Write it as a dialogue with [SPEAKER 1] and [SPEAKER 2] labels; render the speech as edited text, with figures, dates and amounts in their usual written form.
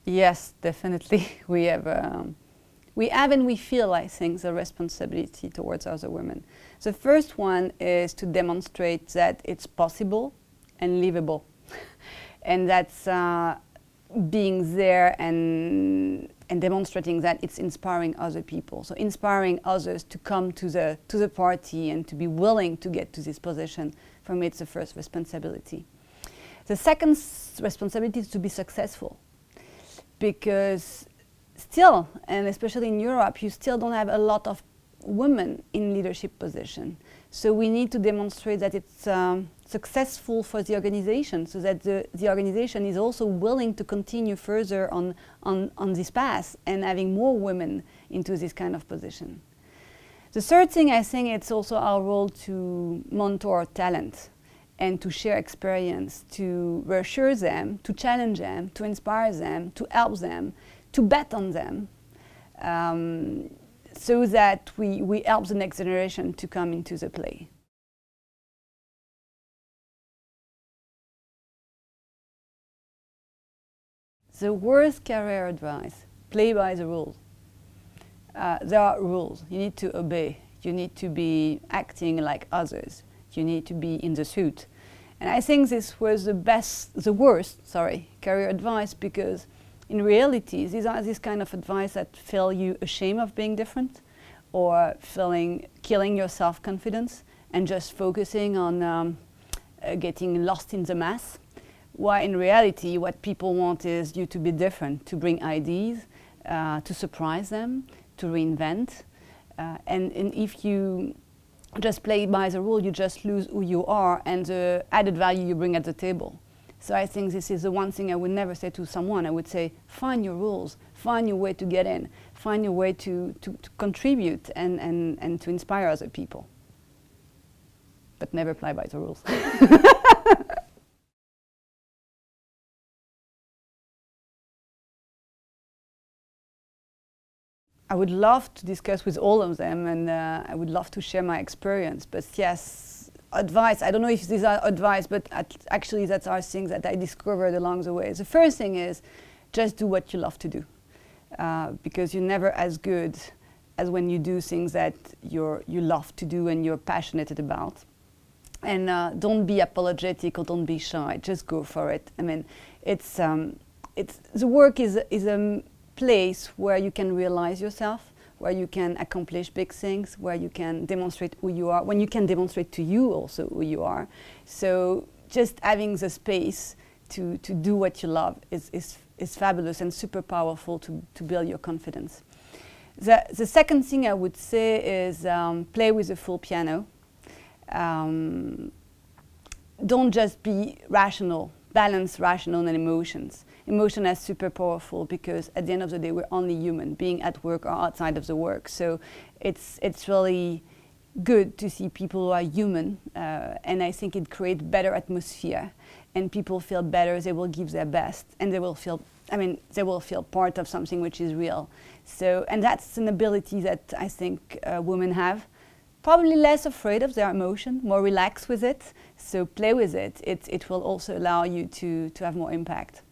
[SPEAKER 1] Yes, definitely. We have and we feel, I think, the responsibility towards other women. The first one is to demonstrate that it's possible and livable. And that's being there and demonstrating that it's inspiring other people. So inspiring others to come to the party and to be willing to get to this position. For me, it's the first responsibility. The second responsibility is to be successful. Because still, and especially in Europe, you still don't have a lot of women in leadership position. So we need to demonstrate that it's successful for the organization, so that the organization is also willing to continue further on this path and having more women into this kind of position. The third thing, I think it's also our role to mentor talent and to share experience, to reassure them, to challenge them, to inspire them, to help them, to bet on them, so that we help the next generation to come into the play. The worst career advice: play by the rules. There are rules. You need to obey. You need to be acting like others. You need to be in the suit. And I think this was the worst career advice, because in reality, these are this kind of advice that feel you ashamed of being different, or killing your self-confidence and just focusing on getting lost in the mass. While in reality, what people want is you to be different, to bring ideas, to surprise them, to reinvent. And if you just play by the rule, you just lose who you are and the added value you bring at the table. So I think this is the one thing I would never say to someone. I would say, find your rules, find your way to get in, find your way to contribute and to inspire other people. But never play by the rules. I would love to discuss with all of them, and I would love to share my experience. But yes, advice, I don't know if these are advice, but actually that's our things that I discovered along the way. The first thing is just do what you love to do, because you're never as good as when you do things that you love to do and you're passionate about. And don't be apologetic or don't be shy, just go for it. I mean, the work is a place where you can realize yourself, where you can accomplish big things, where you can demonstrate who you are, when you can demonstrate to you also who you are. So just having the space to do what you love is fabulous and super powerful to build your confidence. The second thing I would say is play with a full piano. Don't just be rational, balance rational and emotions. Emotion is super powerful, because at the end of the day we're only human, being at work or outside of the work. So it's really good to see people who are human, and I think it creates better atmosphere, and people feel better, they will give their best, and they will feel part of something which is real. So, and that's an ability that I think women have. Probably less afraid of their emotion, more relaxed with it. So play with it. It will also allow you to have more impact.